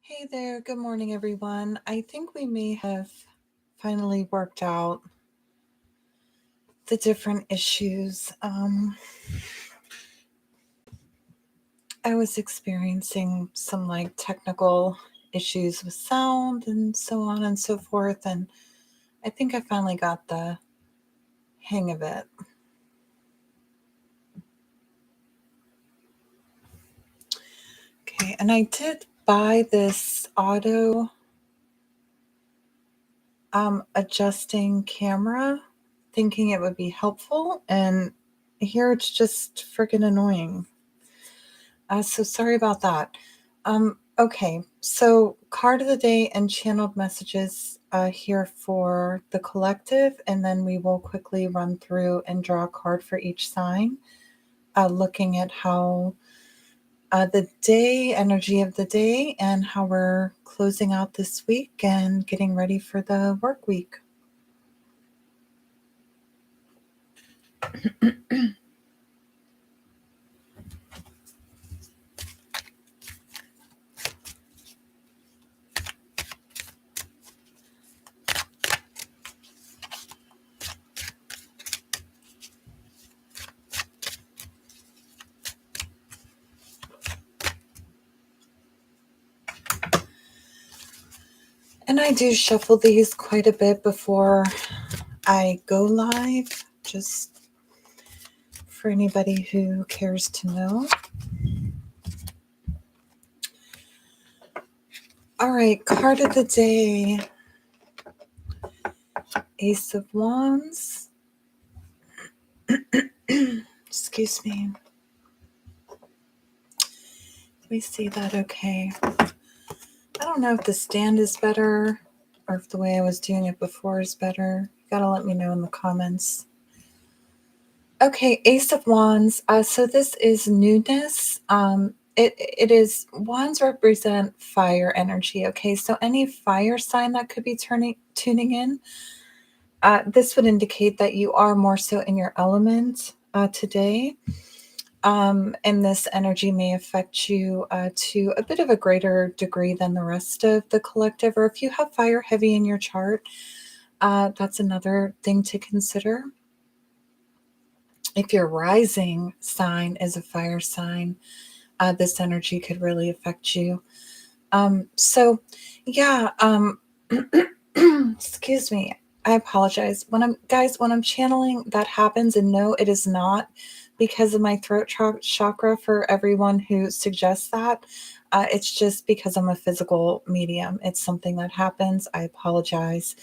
Hey there, good morning, everyone. I think we may have finally worked out the different issues. I was experiencing some technical issues with sound and so on and so forth, and I think I finally got the hang of it. Okay, and I did buy this auto adjusting camera thinking it would be helpful, and here it's just freaking annoying. So sorry about that. Okay, so card of the day and channeled messages here for the collective, and then we will quickly run through and draw a card for each sign, looking at how the day, energy of the day, and how we're closing out this week and getting ready for the work week. And I do shuffle these quite a bit before I go live, just for anybody who cares to know. All right, card of the day. Ace of Wands. Excuse me. Let me see that okay. I don't know if the stand is better or if the way I was doing it before is better. You gotta let me know in the comments. Okay, Ace of Wands. So this is newness. It is wands represent fire energy. Okay, so any fire sign that could be tuning in. This would indicate that you are more so in your element today. And this energy may affect you to a bit of a greater degree than the rest of the collective. Or if you have fire heavy in your chart, that's another thing to consider. If your rising sign is a fire sign, this energy could really affect you. So, yeah, excuse me. I apologize. When I'm channeling, that happens, and no, it is not because of my throat chakra for everyone who suggests that. It's just because I'm a physical medium. It's something that happens. I apologize.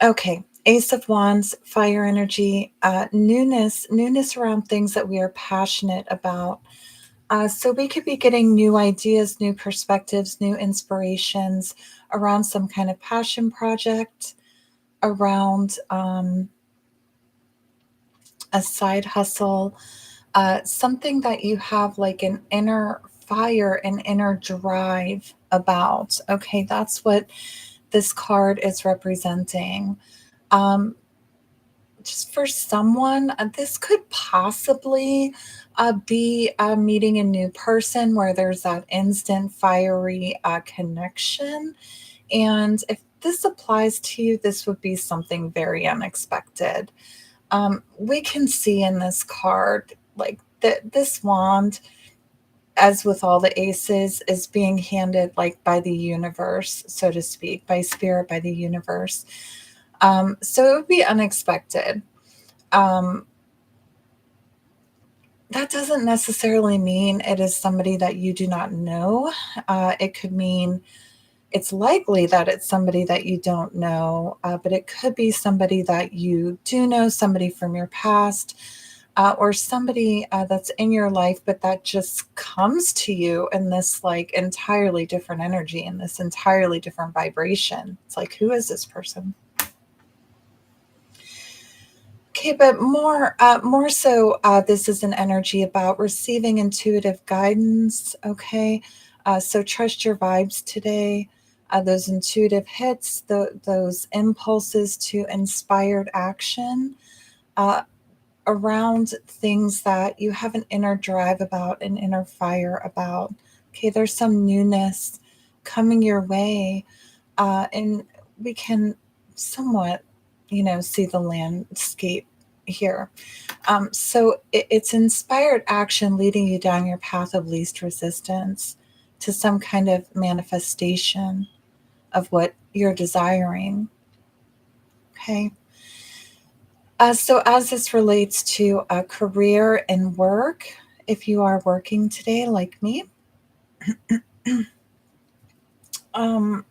Okay. Ace of Wands, fire energy, newness around things that we are passionate about. So we could be getting new ideas, new perspectives, new inspirations around some kind of passion project, around a side hustle, something that you have like an inner fire, an inner drive about. Okay, that's what this card is representing. Um, just for someone, this could possibly be meeting a new person where there's that instant fiery connection. And if this applies to you, this would be something very unexpected. We can see in this card, like this wand, as with all the aces, is being handed like by the universe, so to speak, by spirit, by the universe. So it would be unexpected. Um, that doesn't necessarily mean it is somebody that you do not know. It could mean it's likely that it's somebody that you don't know, but it could be somebody that you do know, somebody from your past, or somebody that's in your life, but that just comes to you in this like entirely different energy, in this entirely different vibration. It's like, who is this person? Okay, but more so, this is an energy about receiving intuitive guidance. Okay, so trust your vibes today. Those intuitive hits, those impulses to inspired action uh, around things that you have an inner drive about, an inner fire about. Okay, there's some newness coming your way, and we can somewhat, see the landscape here. So it's inspired action leading you down your path of least resistance to some kind of manifestation of what you're desiring. Okay. So as this relates to a career and work, if you are working today like me, um,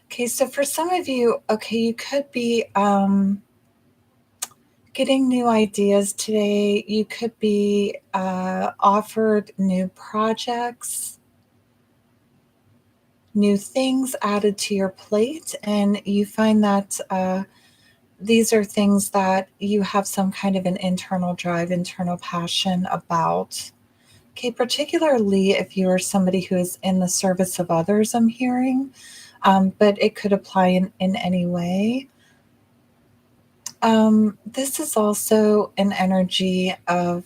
okay, so for some of you, okay, you could be getting new ideas today. You could be offered new projects, new things added to your plate, and you find that these are things that you have some kind of an internal drive, internal passion about. Okay, particularly if you are somebody who is in the service of others, I'm hearing, but it could apply in any way. This is also an energy of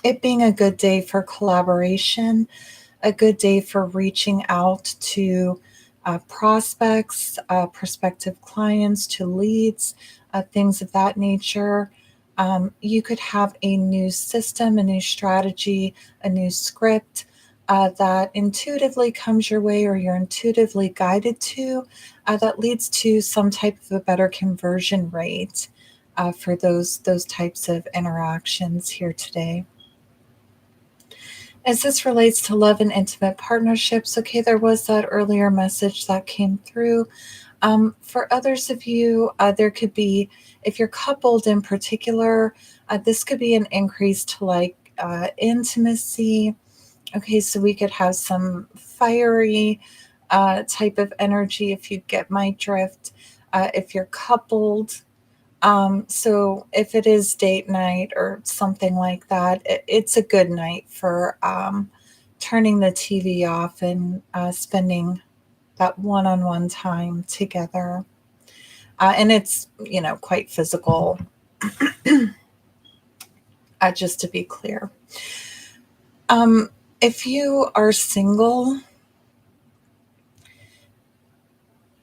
it being a good day for collaboration, a good day for reaching out to prospects, prospective clients, to leads, things of that nature. You could have a new system, a new strategy, a new script that intuitively comes your way or you're intuitively guided to that leads to some type of a better conversion rate for those types of interactions here today. As this relates to love and intimate partnerships, okay, there was that earlier message that came through. For others of you, there could be, if you're coupled in particular, this could be an increase to like intimacy. Okay, so we could have some fiery type of energy if you get my drift. If you're coupled, so if it is date night or something like that, it's a good night for turning the TV off and spending that one-on-one time together. And it's, quite physical, just to be clear. If you are single,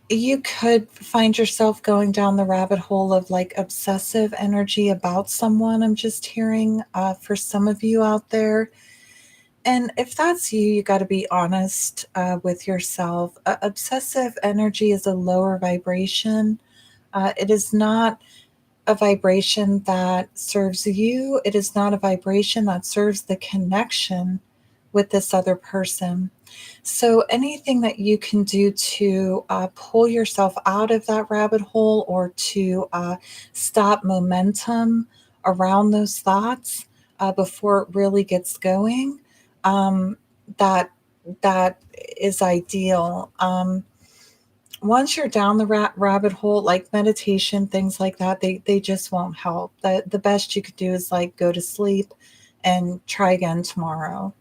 you could find yourself going down the rabbit hole of like obsessive energy about someone. I'm just hearing for some of you out there. And if that's you, you got to be honest with yourself. Obsessive energy is a lower vibration. It is not a vibration that serves you, it is not a vibration that serves the connection with this other person. So, anything that you can do to pull yourself out of that rabbit hole or to stop momentum around those thoughts before it really gets going, um, that that is ideal. Once you're down the rabbit hole, like meditation, things like that, they just won't help. The best you could do is like go to sleep and try again tomorrow.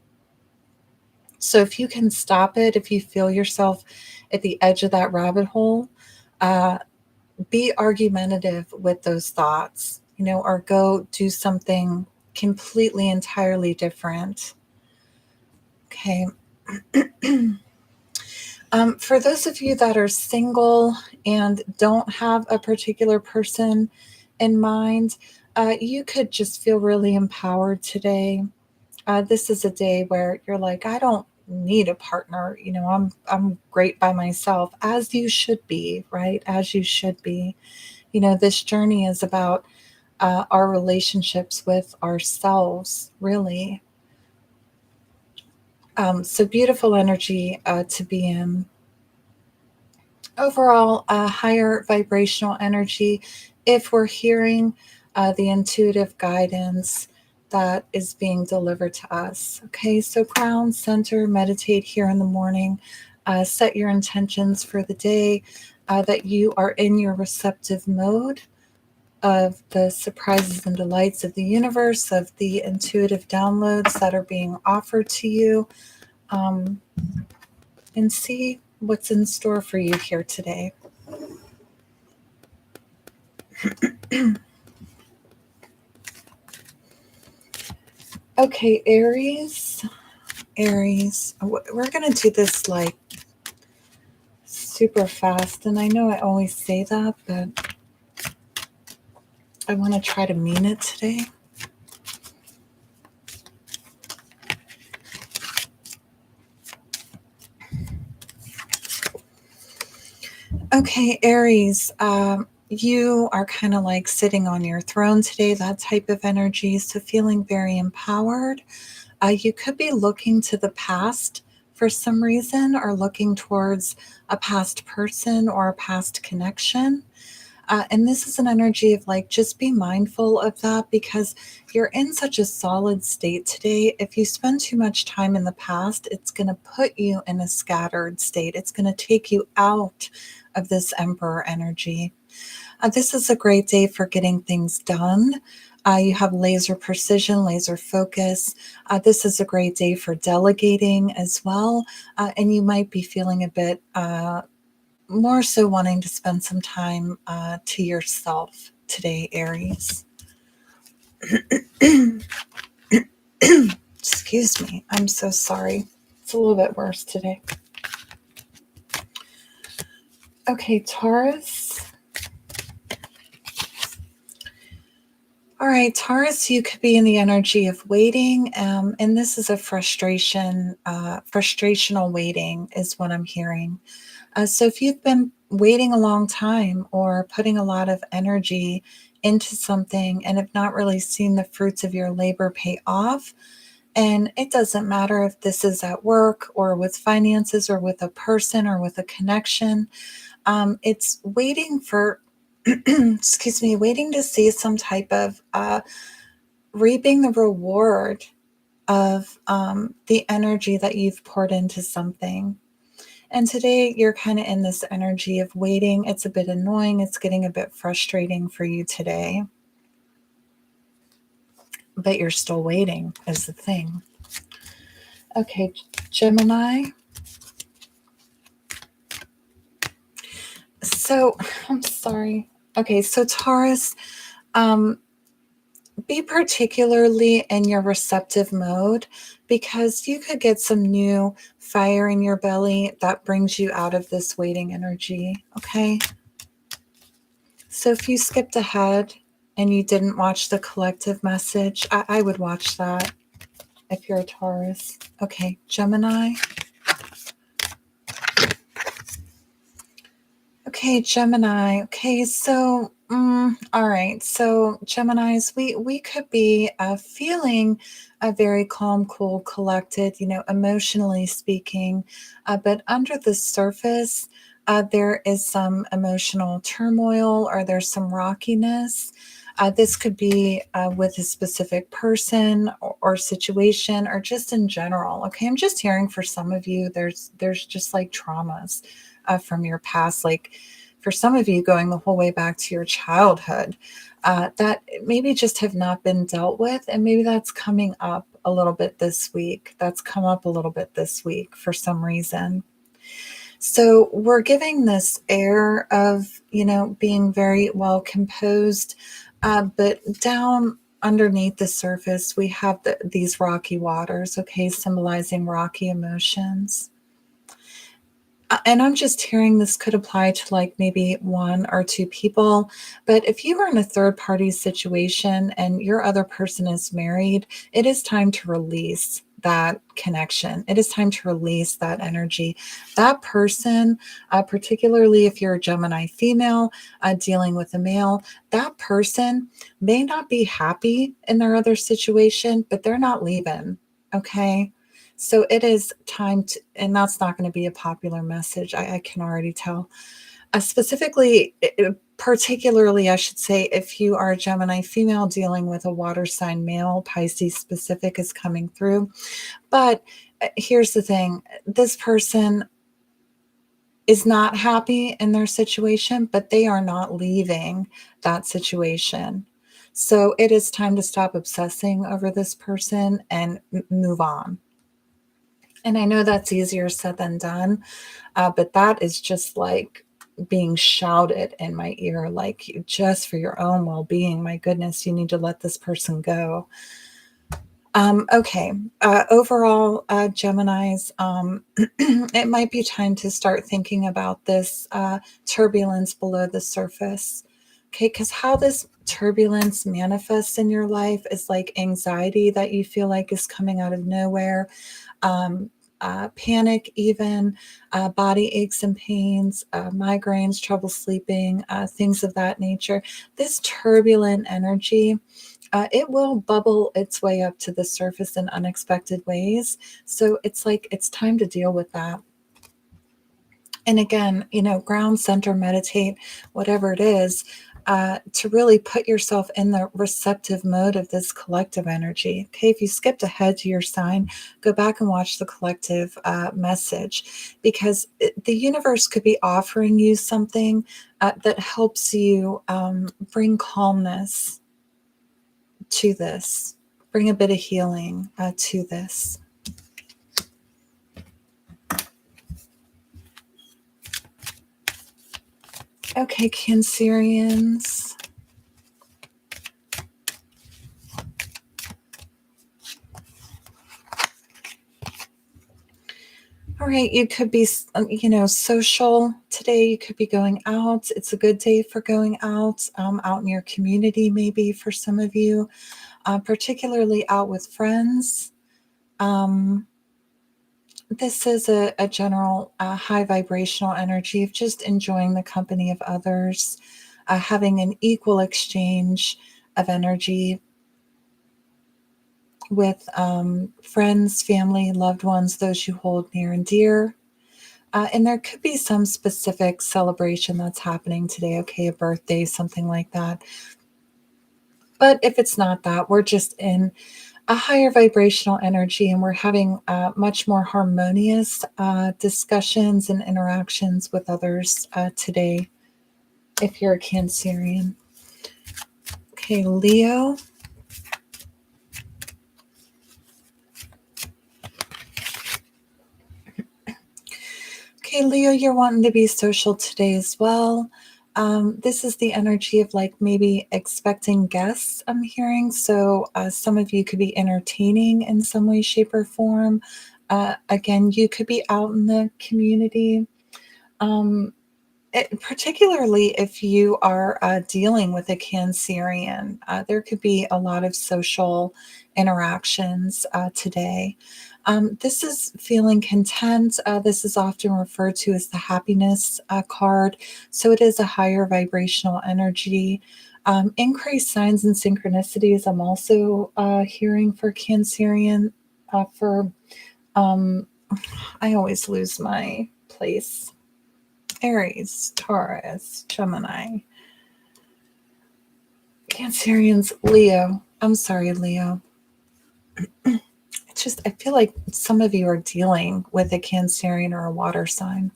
So if you can stop it, if you feel yourself at the edge of that rabbit hole, uh, be argumentative with those thoughts, or go do something completely, entirely different. Okay. For those of you that are single and don't have a particular person in mind, you could just feel really empowered today. This is a day where you're like, I don't need a partner. I'm great by myself, as you should be, right? As you should be. This journey is about our relationships with ourselves, really. So beautiful energy to be in. Overall, a higher vibrational energy if we're hearing the intuitive guidance that is being delivered to us. Okay, so ground, center, meditate here in the morning, set your intentions for the day, that you are in your receptive mode of the surprises and delights of the universe, of the intuitive downloads that are being offered to you, um, and see what's in store for you here today. Okay, Aries. Aries. We're going to do this like super fast. And I know I always say that, but I want to try to mean it today. Okay, Aries, you are kind of like sitting on your throne today, that type of energy. So, feeling very empowered. You could be looking to the past for some reason or looking towards a past person or a past connection. And this is an energy of like, just be mindful of that because you're in such a solid state today. If you spend too much time in the past, it's going to put you in a scattered state. It's going to take you out of this Emperor energy. This is a great day for getting things done. You have laser precision, laser focus. This is a great day for delegating as well. And you might be feeling a bit more so wanting to spend some time to yourself today, Aries. Excuse me. I'm so sorry. It's a little bit worse today. Okay, Taurus. All right, Taurus, you could be in the energy of waiting, and this is a frustrational waiting, is what I'm hearing. So if you've been waiting a long time or putting a lot of energy into something and have not really seen the fruits of your labor pay off, and it doesn't matter if this is at work or with finances or with a person or with a connection, it's waiting for excuse me, waiting to see some type of reaping the reward of the energy that you've poured into something. And today you're kind of in this energy of waiting. It's a bit annoying. It's getting a bit frustrating for you today. But you're still waiting, is the thing. Okay, Gemini. So, I'm sorry. Okay, so Taurus, be particularly in your receptive mode because you could get some new fire in your belly that brings you out of this waiting energy. Okay. So if you skipped ahead and you didn't watch the collective message, I would watch that if you're a Taurus. Okay, Gemini. Okay, Gemini. Okay, so all right. So Geminis, we could be feeling very calm, cool, collected. Emotionally speaking, but under the surface, there is some emotional turmoil or there's some rockiness. This could be with a specific person or situation or just in general. Okay, I'm just hearing for some of you, there's just like traumas from your past, like for some of you going the whole way back to your childhood, that maybe just have not been dealt with. And maybe that's coming up a little bit this week. That's come up a little bit this week for some reason. So we're giving this air of, being very well composed, but down underneath the surface, we have these rocky waters, okay, symbolizing rocky emotions. And I'm just hearing this could apply to like maybe one or two people. But if you are in a third party situation and your other person is married, it is time to release that connection. It is time to release that energy. That person, particularly if you're a Gemini female dealing with a male, that person may not be happy in their other situation, but they're not leaving. Okay. So it is time to, and that's not going to be a popular message. I can already tell. Specifically, particularly, I should say, if you are a Gemini female dealing with a water sign male, Pisces specific is coming through. But here's the thing, this person is not happy in their situation, but they are not leaving that situation. So it is time to stop obsessing over this person and move on. And I know that's easier said than done, but that is just like being shouted in my ear, like just for your own well being. My goodness, you need to let this person go. Okay. Overall, Geminis, it might be time to start thinking about this turbulence below the surface. Okay, because how this turbulence manifests in your life is like anxiety that you feel like is coming out of nowhere, um, panic, even body aches and pains, migraines, trouble sleeping, things of that nature. This turbulent energy, it will bubble its way up to the surface in unexpected ways. So it's like it's time to deal with that. And again, ground center, meditate, whatever it is, to really put yourself in the receptive mode of this collective energy. Okay, if you skipped ahead to your sign, go back and watch the collective message, because the universe could be offering you something that helps you bring calmness to this, bring a bit of healing to this. Okay, Cancerians. All right, you could be, social today. You could be going out. It's a good day for going out in your community, maybe for some of you, particularly out with friends. Um, this is a general high vibrational energy of just enjoying the company of others, having an equal exchange of energy with friends, family, loved ones, those you hold near and dear. And there could be some specific celebration that's happening today, okay, a birthday, something like that. But if it's not that, we're just in a higher vibrational energy, and we're having much more harmonious discussions and interactions with others today, if you're a Cancerian. Okay, Leo. Okay, Leo, you're wanting to be social today as well. This is the energy of like maybe expecting guests, I'm hearing. So some of you could be entertaining in some way, shape, or form. Again, you could be out in the community. Um, Particularly if you are dealing with a Cancerian, there could be a lot of social interactions today. This is feeling content. This is often referred to as the happiness card. So it is a higher vibrational energy. Increased signs and synchronicities, I'm also hearing for Cancerian. For I always lose my place. Aries, Taurus, Gemini, Cancerians, Leo. I'm sorry, Leo. It's just, I feel like some of you are dealing with a Cancerian or a water sign.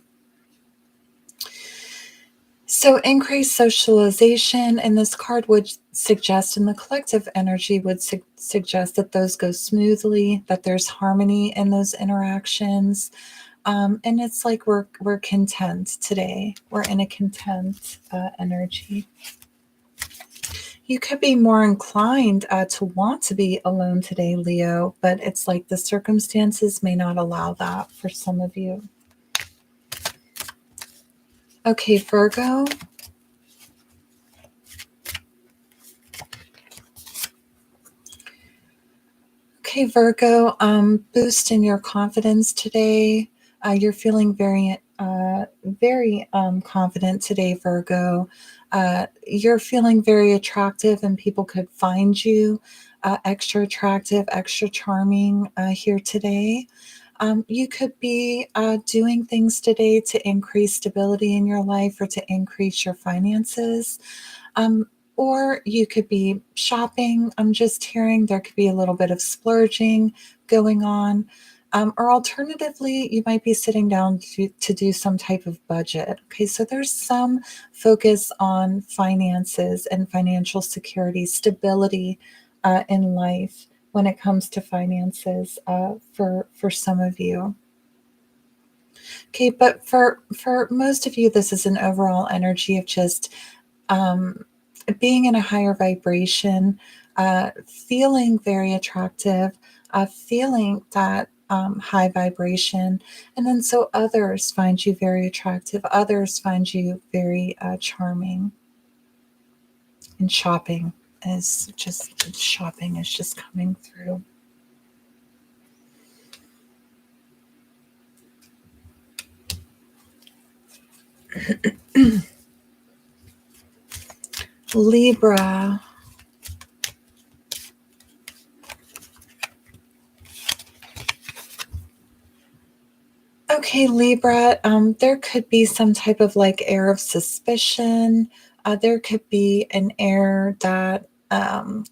So, increased socialization, and this card would suggest, and the collective energy would suggest that those go smoothly, that there's harmony in those interactions. And it's like we're content today. We're in a content energy. You could be more inclined to want to be alone today, Leo, but it's like the circumstances may not allow that for some of you. Okay, Virgo. Okay, Virgo, boost in your confidence today. You're feeling very confident today, Virgo. You're feeling very attractive, and people could find you extra attractive, extra charming here today. You could be doing things today to increase stability in your life or to increase your finances. Um, or you could be shopping. I'm just hearing there could be a little bit of splurging going on. Or alternatively, you might be sitting down to do some type of budget. Okay, so there's some focus on finances and financial security, stability in life when it comes to finances for some of you. Okay, but for most of you, this is an overall energy of just um, being in a higher vibration, feeling very attractive, feeling that high vibration. And then so others find you very attractive, others find you very charming. And shopping is just coming through. Libra. Okay, Libra, there could be some type of like air of suspicion. There could be an air that,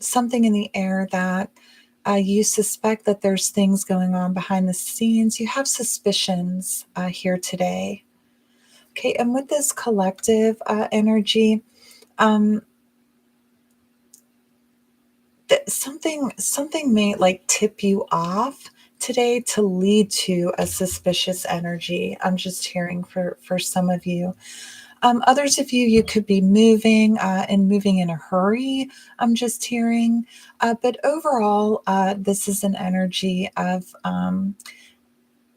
something in the air that you suspect that there's things going on behind the scenes. You have suspicions here today. Okay, and with this collective energy, um, something may like tip you off today to lead to a suspicious energy. I'm just hearing for some of you. Others of you, you could be moving and moving in a hurry. I'm just hearing, but overall, this is an energy of.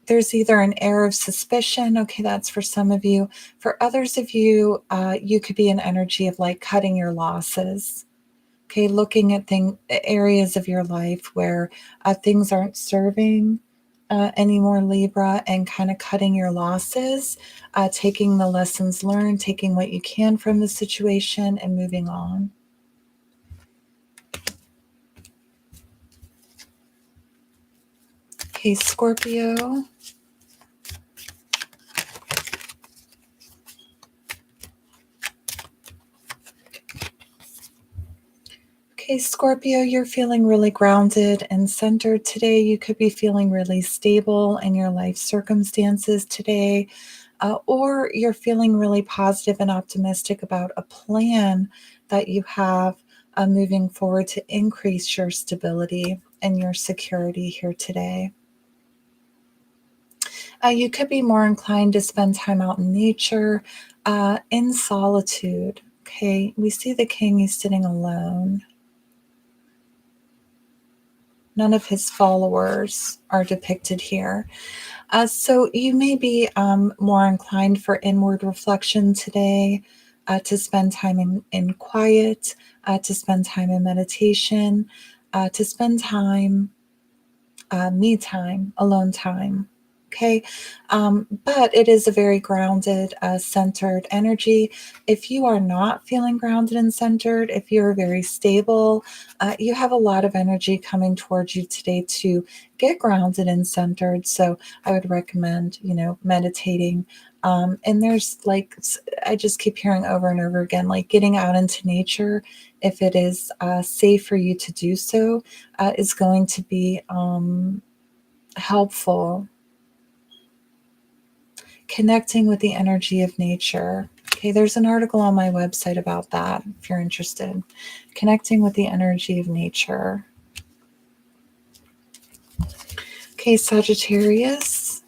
There's either an air of suspicion. Okay, that's for some of you. For others of you, you could be an energy of like cutting your losses. Okay, looking at areas of your life where things aren't serving anymore, Libra, and kind of cutting your losses, taking the lessons learned, taking what you can from the situation, and moving on. Okay, Scorpio. Okay, Scorpio, you're feeling really grounded and centered today. You could be feeling really stable in your life circumstances today, or you're feeling really positive and optimistic about a plan that you have moving forward to increase your stability and your security here today. You could be more inclined to spend time out in nature, in solitude. Okay, we see the king, he's sitting alone. None of his followers are depicted here. So you may be more inclined for inward reflection today, to spend time in quiet, to spend time in meditation, to spend time, me time, alone time. Okay. But it is a very grounded, centered energy. If you are not feeling grounded and centered, if you're very stable, you have a lot of energy coming towards you today to get grounded and centered. So I would recommend, meditating. And there's like, I just keep hearing over and over again, like getting out into nature, if it is safe for you to do so, is going to be helpful. Connecting with the energy of nature. Okay, there's an article on my website about that if you're interested. Connecting with the energy of nature. Okay, Sagittarius.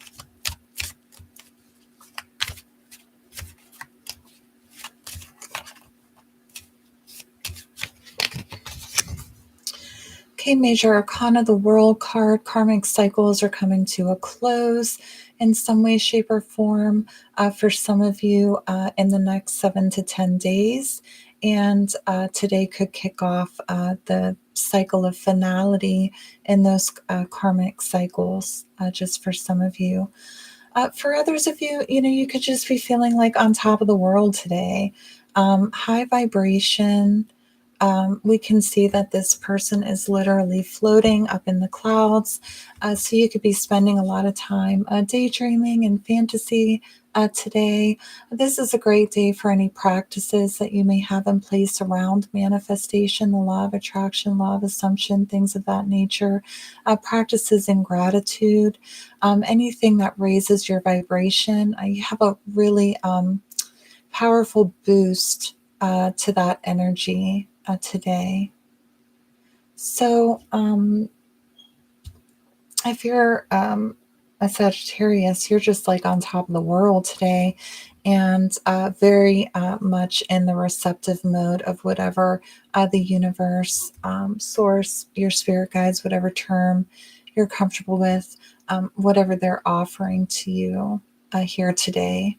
Okay, Major Arcana, the World card. Karmic cycles are coming to a close in some way, shape, or form for some of you in the next 7 to 10 days. And today could kick off the cycle of finality in those karmic cycles, just for some of you. For others of you, you could just be feeling like on top of the world today. High vibration. We can see that this person is literally floating up in the clouds. So you could be spending a lot of time daydreaming and fantasy today. This is a great day for any practices that you may have in place around manifestation, the law of attraction, law of assumption, things of that nature. Practices in gratitude, anything that raises your vibration. You have a really powerful boost to that energy today. So if you're a Sagittarius, you're just like on top of the world today, and very much in the receptive mode of whatever the universe, source, your spirit guides, whatever term you're comfortable with, whatever they're offering to you here today.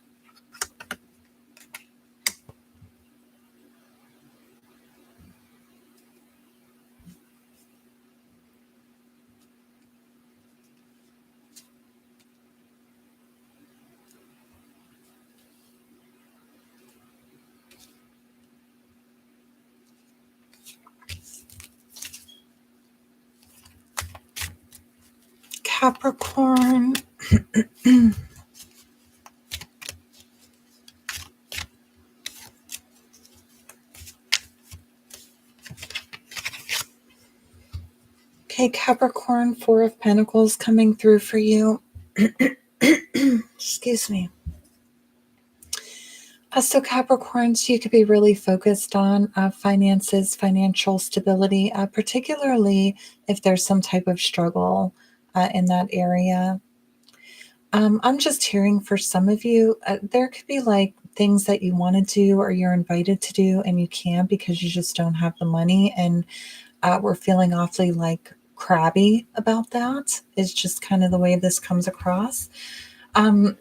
Capricorn. Okay, Capricorn, Four of Pentacles coming through for you. Excuse me. So Capricorns, you could be really focused on finances, financial stability, particularly if there's some type of struggle in that area. I'm just hearing for some of you, there could be like things that you want to do or you're invited to do and you can't because you just don't have the money. And we're feeling awfully like crabby about that, is just kind of the way this comes across. Um,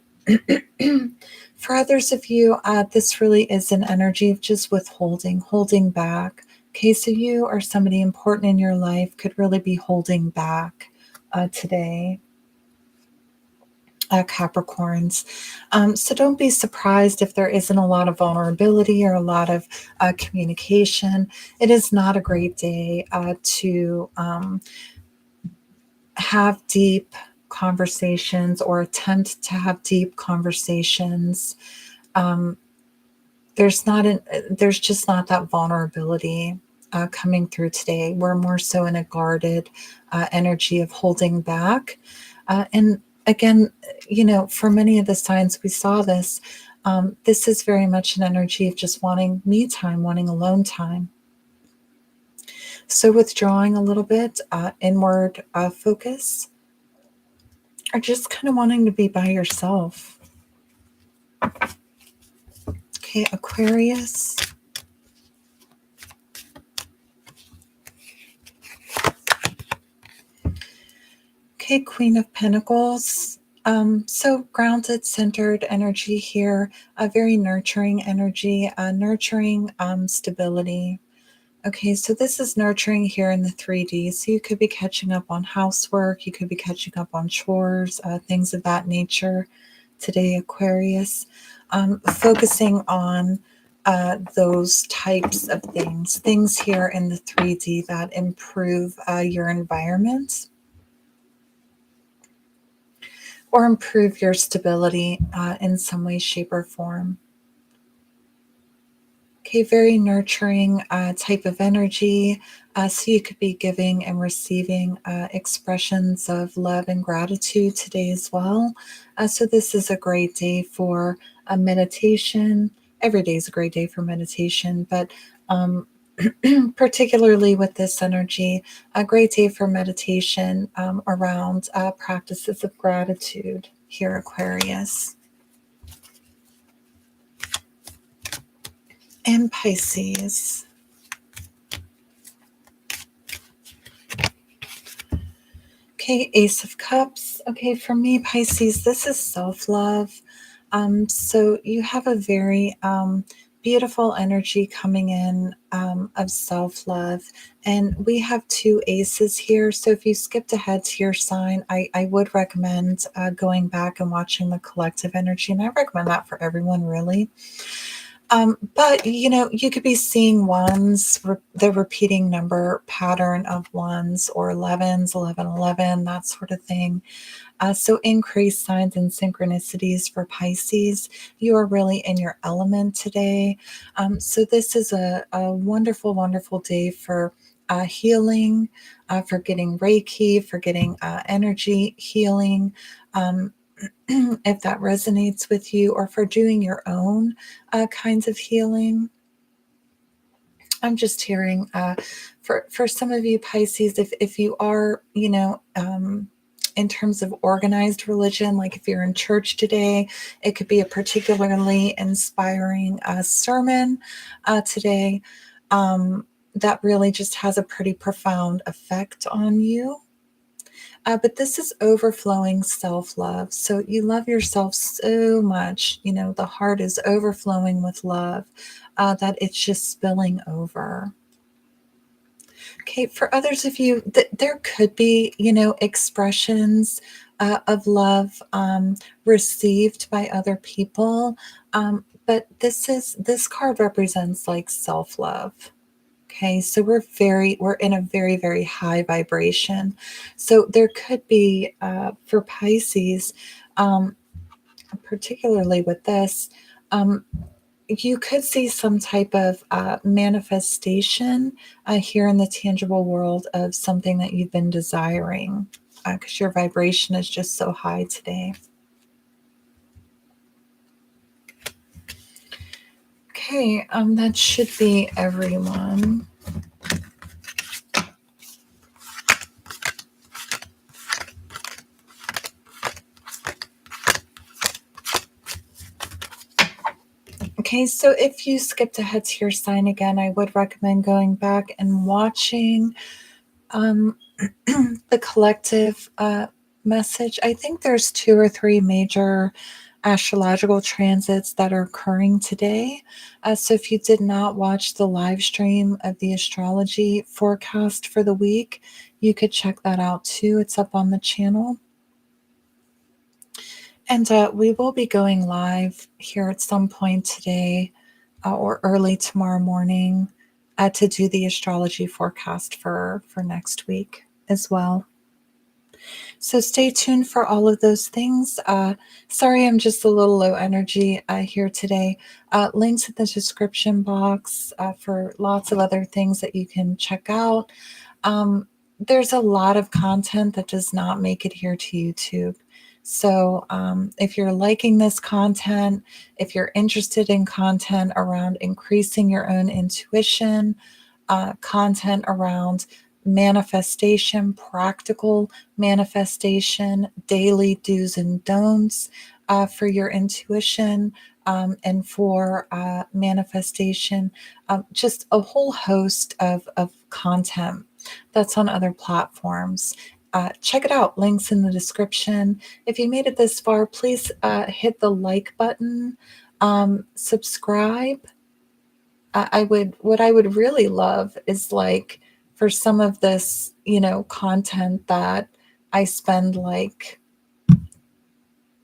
for others of you, this really is an energy of just withholding, holding back. Okay, so you or somebody important in your life could really be holding back today. Capricorns. So don't be surprised if there isn't a lot of vulnerability or a lot of communication. It is not a great day to have deep conversations or attempt to have deep conversations. Um, there's just not that vulnerability coming through today. We're more so in a guarded energy of holding back. And again, for many of the signs we saw this, this is very much an energy of just wanting me time, wanting alone time. So withdrawing a little bit, inward focus, or just kind of wanting to be by yourself. Okay, Aquarius. Okay, Queen of Pentacles. So grounded, centered energy here, a very nurturing energy, nurturing stability. Okay, so this is nurturing here in the 3D. So you could be catching up on housework, you could be catching up on chores, things of that nature today, Aquarius. Focusing on those types of things here in the 3D that improve your environment or improve your stability in some way, shape, or form. Okay, very nurturing type of energy. So you could be giving and receiving expressions of love and gratitude today as well. So this is a great day for a meditation. Every day is a great day for meditation, but particularly with this energy, a great day for meditation around practices of gratitude here, Aquarius. And Pisces. Okay, Ace of Cups. Okay, for me, Pisces, this is self-love. So you have a very beautiful energy coming in of self-love. And we have two aces here. So if you skipped ahead to your sign, I would recommend going back and watching the collective energy. And I recommend that for everyone, really. But you could be seeing ones, the repeating number pattern of ones or 11s, 11, 11, that sort of thing. So increased signs and synchronicities for Pisces. You are really in your element today. So this is a wonderful, wonderful day for healing, for getting Reiki, for getting energy healing. If that resonates with you, or for doing your own kinds of healing. I'm just hearing for some of you Pisces, if you are in terms of organized religion, like if you're in church today, it could be a particularly inspiring sermon today that really just has a pretty profound effect on you. But this is overflowing self love. So you love yourself so much. The heart is overflowing with love that it's just spilling over. Okay, for others of you, there could be, expressions of love received by other people. But this card represents like self love. Okay, so we're in a very, very high vibration. So there could be, for Pisces, particularly with this, you could see some type of manifestation here in the tangible world of something that you've been desiring because your vibration is just so high today. Okay, that should be everyone. Okay, so if you skipped ahead to your sign again, I would recommend going back and watching the collective message. I think there's 2 or 3 major astrological transits that are occurring today. So if you did not watch the live stream of the astrology forecast for the week, you could check that out too. It's up on the channel. And we will be going live here at some point today or early tomorrow morning to do the astrology forecast for next week as well. So stay tuned for all of those things. Sorry, I'm just a little low energy here today. Links in the description box for lots of other things that you can check out. There's a lot of content that does not make it here to YouTube. So if you're liking this content, if you're interested in content around increasing your own intuition, content around manifestation, practical manifestation, daily do's and don'ts for your intuition and for manifestation, just a whole host of content that's on other platforms. Check it out. Links in the description. If you made it this far, please hit the like button, subscribe. What I would really love is like for some of this, content that I spend like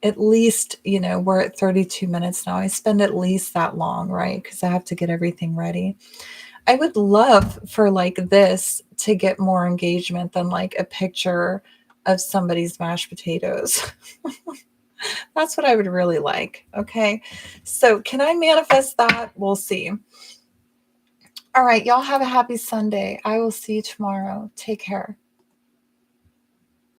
at least, we're at 32 minutes now. I spend at least that long, right? Because I have to get everything ready. I would love for like this to get more engagement than like a picture of somebody's mashed potatoes. That's what I would really like. Okay. So can I manifest that? We'll see. All right. Y'all have a happy Sunday. I will see you tomorrow. Take care.